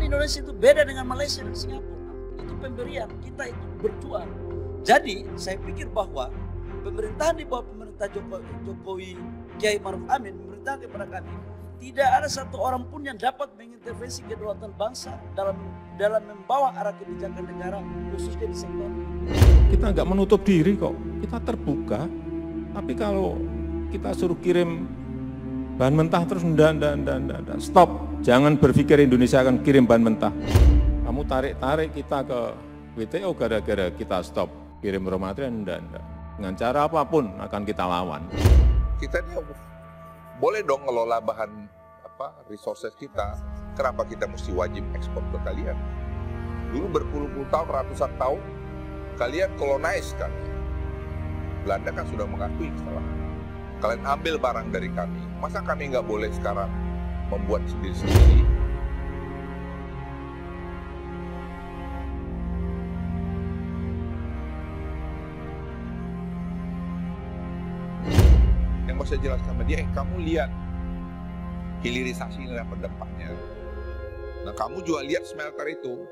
Indonesia itu beda dengan Malaysia dan Singapura. Itu pemberian, kita itu berjuang. Jadi saya pikir bahwa pemerintahan di bawah pemerintah Jokowi, Kiai Maruf Amin, memerintah kepada kami, tidak ada satu orang pun yang dapat mengintervensi kedaulatan bangsa dalam membawa arah kebijakan negara, khususnya di sektor. Kita nggak menutup diri kok, kita terbuka. Tapi kalau kita suruh kirim bahan mentah terus enggak, stop. Jangan berpikir Indonesia akan kirim bahan mentah. Kamu tarik kita ke WTO gara-gara kita stop kirim raw material, enggak. Dengan cara apapun akan kita lawan. Kita ini boleh dong ngelola bahan resources kita. Kenapa kita mesti wajib ekspor ke kalian? Dulu berpuluh-puluh tahun, ratusan tahun, kalian colonize kami. Belanda kan sudah mengakui kesalahan. Kalian ambil barang dari kami, masa kami nggak boleh sekarang membuat sendiri-sendiri? Yang mau saya jelaskan sama dia, kamu lihat hilirisasi ini apa dampaknya. Nah, kamu juga lihat smelter itu,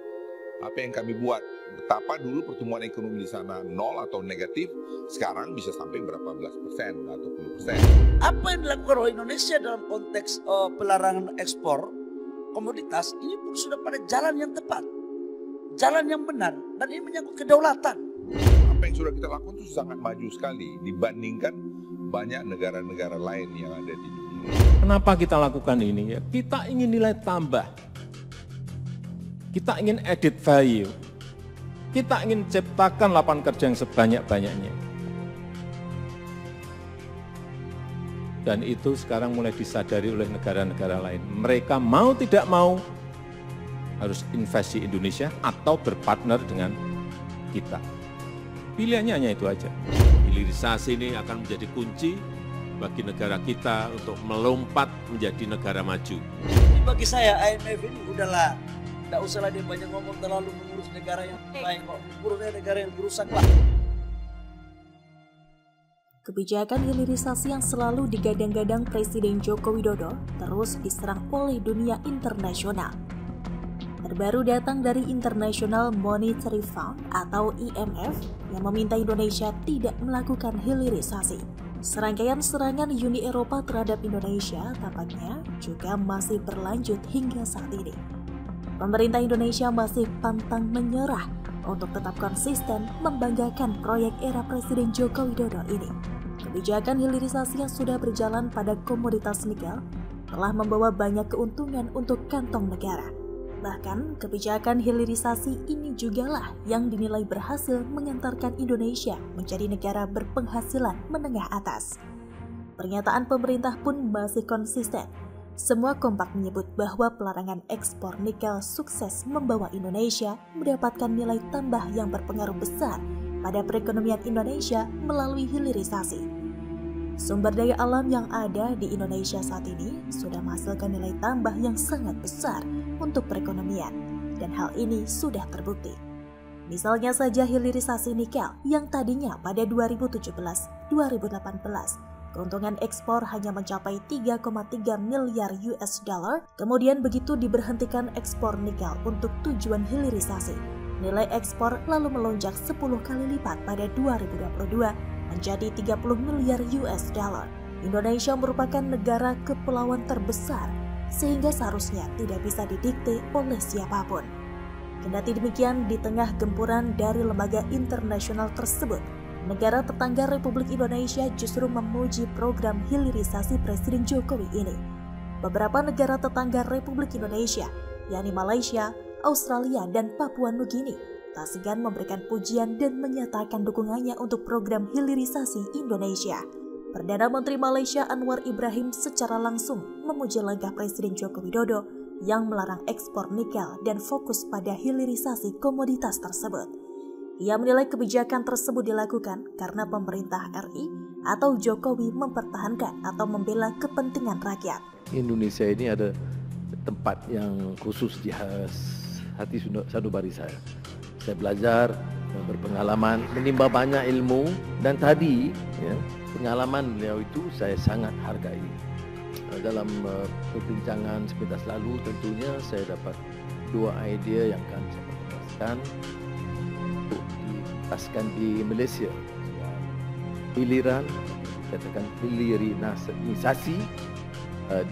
apa yang kami buat. Betapa dulu pertumbuhan ekonomi di sana nol atau negatif, sekarang bisa sampai berapa belas persen atau 10%. Apa yang dilakukan oleh Indonesia dalam konteks pelarangan ekspor komoditas ini pun sudah pada jalan yang tepat, jalan yang benar, dan ini menyangkut kedaulatan. Apa yang sudah kita lakukan itu sangat maju sekali dibandingkan banyak negara-negara lain yang ada di dunia. Kenapa kita lakukan ini? Ya, kita ingin nilai tambah, kita ingin added value. Kita ingin ciptakan lapangan kerja yang sebanyak-banyaknya. Dan itu sekarang mulai disadari oleh negara-negara lain. Mereka mau tidak mau harus investasi Indonesia atau berpartner dengan kita. Pilihannya hanya itu aja. Hilirisasi ini akan menjadi kunci bagi negara kita untuk melompat menjadi negara maju. Bagi saya IMF ini udahlah, tidak usahlah dia banyak ngomong, terlalu mengurus negara yang lain kok. Urusnya negara yang dirusak lah. Kebijakan hilirisasi yang selalu digadang-gadang Presiden Joko Widodo terus diserang oleh dunia internasional. Terbaru datang dari International Monetary Fund atau IMF yang meminta Indonesia tidak melakukan hilirisasi. Serangkaian serangan Uni Eropa terhadap Indonesia tampaknya juga masih berlanjut hingga saat ini. Pemerintah Indonesia masih pantang menyerah untuk tetap konsisten membanggakan proyek era Presiden Joko Widodo ini. Kebijakan hilirisasi yang sudah berjalan pada komoditas nikel telah membawa banyak keuntungan untuk kantong negara. Bahkan kebijakan hilirisasi ini jugalah yang dinilai berhasil mengantarkan Indonesia menjadi negara berpenghasilan menengah atas. Pernyataan pemerintah pun masih konsisten. Semua kompak menyebut bahwa pelarangan ekspor nikel sukses membawa Indonesia mendapatkan nilai tambah yang berpengaruh besar pada perekonomian Indonesia melalui hilirisasi. Sumber daya alam yang ada di Indonesia saat ini sudah menghasilkan nilai tambah yang sangat besar untuk perekonomian, dan hal ini sudah terbukti. Misalnya saja hilirisasi nikel yang tadinya pada 2017-2018 keuntungan ekspor hanya mencapai 3,3 miliar US dollar, kemudian begitu diberhentikan ekspor nikel untuk tujuan hilirisasi. Nilai ekspor lalu melonjak 10 kali lipat pada 2022 menjadi 30 miliar US dollar. Indonesia merupakan negara kepulauan terbesar, sehingga seharusnya tidak bisa didikte oleh siapapun. Kendati demikian, di tengah gempuran dari lembaga internasional tersebut, negara tetangga Republik Indonesia justru memuji program hilirisasi Presiden Jokowi ini. Beberapa negara tetangga Republik Indonesia, yakni Malaysia, Australia, dan Papua Nugini, tak segan memberikan pujian dan menyatakan dukungannya untuk program hilirisasi Indonesia. Perdana Menteri Malaysia Anwar Ibrahim secara langsung memuji langkah Presiden Joko Widodo yang melarang ekspor nikel dan fokus pada hilirisasi komoditas tersebut. Ia menilai kebijakan tersebut dilakukan karena pemerintah RI atau Jokowi mempertahankan atau membela kepentingan rakyat. Indonesia ini ada tempat yang khusus di hati sanubari saya. Saya belajar, berpengalaman, menimba banyak ilmu, dan tadi pengalaman beliau itu saya sangat hargai. Dalam perbincangan sebentar lalu tentunya saya dapat dua idea yang akan saya perkenalkan untuk ditaskan di Malaysia. Hiliran, katakan hilirisasi,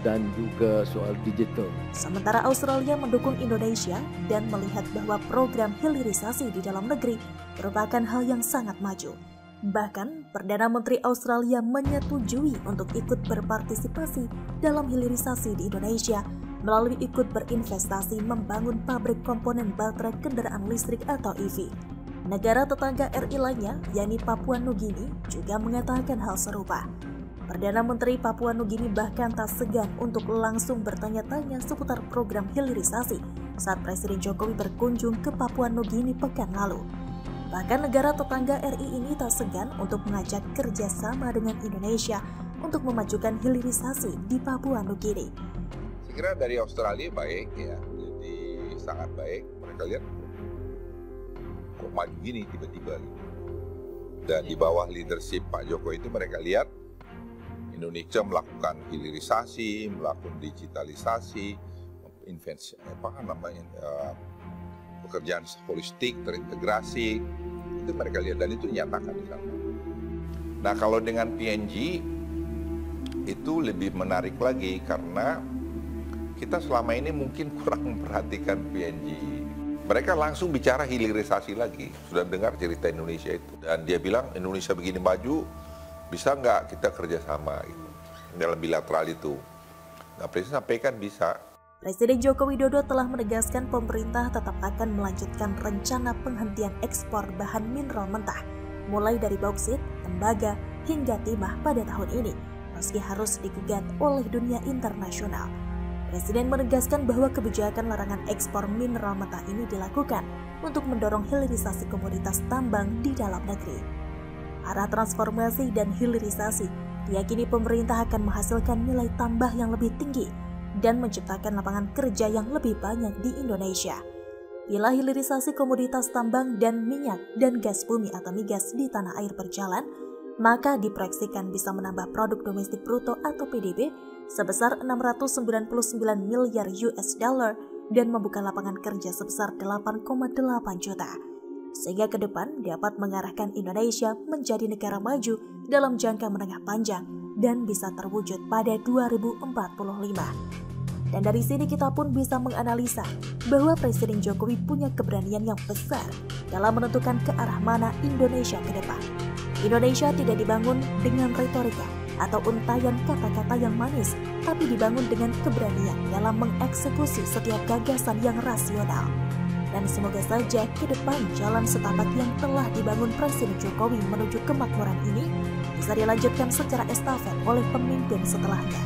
dan juga soal digital. Sementara Australia mendukung Indonesia dan melihat bahwa program hilirisasi di dalam negeri merupakan hal yang sangat maju. Bahkan, Perdana Menteri Australia menyetujui untuk ikut berpartisipasi dalam hilirisasi di Indonesia melalui ikut berinvestasi membangun pabrik komponen baterai kendaraan listrik atau EV. Negara tetangga RI lainnya, yakni Papua Nugini, juga mengatakan hal serupa. Perdana Menteri Papua Nugini bahkan tak segan untuk langsung bertanya-tanya seputar program hilirisasi saat Presiden Jokowi berkunjung ke Papua Nugini pekan lalu. Bahkan negara tetangga RI ini tak segan untuk mengajak kerjasama dengan Indonesia untuk memajukan hilirisasi di Papua Nugini. Saya kira dari Australia baik ya, jadi sangat baik. Mereka lihat kok maju gini tiba-tiba. Dan di bawah leadership Pak Jokowi itu mereka lihat Indonesia melakukan hilirisasi, melakukan digitalisasi, pekerjaan holistik, terintegrasi, itu mereka lihat dan itu dinyatakan di sana. Nah kalau dengan PNG itu lebih menarik lagi karena kita selama ini mungkin kurang memperhatikan PNG. Mereka langsung bicara hilirisasi lagi, sudah dengar cerita Indonesia itu. Dan dia bilang Indonesia begini maju, bisa nggak kita kerjasama gitu, dalam bilateral itu. Nah, Presiden sampaikan bisa. Presiden Joko Widodo telah menegaskan pemerintah tetap akan melanjutkan rencana penghentian ekspor bahan mineral mentah, mulai dari bauksit, tembaga, hingga timah pada tahun ini, meski harus digugat oleh dunia internasional. Presiden menegaskan bahwa kebijakan larangan ekspor mineral mentah ini dilakukan untuk mendorong hilirisasi komoditas tambang di dalam negeri. Arah transformasi dan hilirisasi diyakini pemerintah akan menghasilkan nilai tambah yang lebih tinggi dan menciptakan lapangan kerja yang lebih banyak di Indonesia. Bila hilirisasi komoditas tambang dan minyak dan gas bumi atau migas di tanah air berjalan, maka diproyeksikan bisa menambah produk domestik bruto atau PDB sebesar 699 miliar US dollar dan membuka lapangan kerja sebesar 8,8 juta. Sehingga ke depan dapat mengarahkan Indonesia menjadi negara maju dalam jangka menengah panjang dan bisa terwujud pada 2045. Dan dari sini kita pun bisa menganalisa bahwa Presiden Jokowi punya keberanian yang besar dalam menentukan ke arah mana Indonesia ke depan. Indonesia tidak dibangun dengan retorika atau untayan kata-kata yang manis, tapi dibangun dengan keberanian dalam mengeksekusi setiap gagasan yang rasional. Dan semoga saja ke depan jalan setapak yang telah dibangun Presiden Jokowi menuju kemakmuran ini bisa dilanjutkan secara estafet oleh pemimpin setelahnya.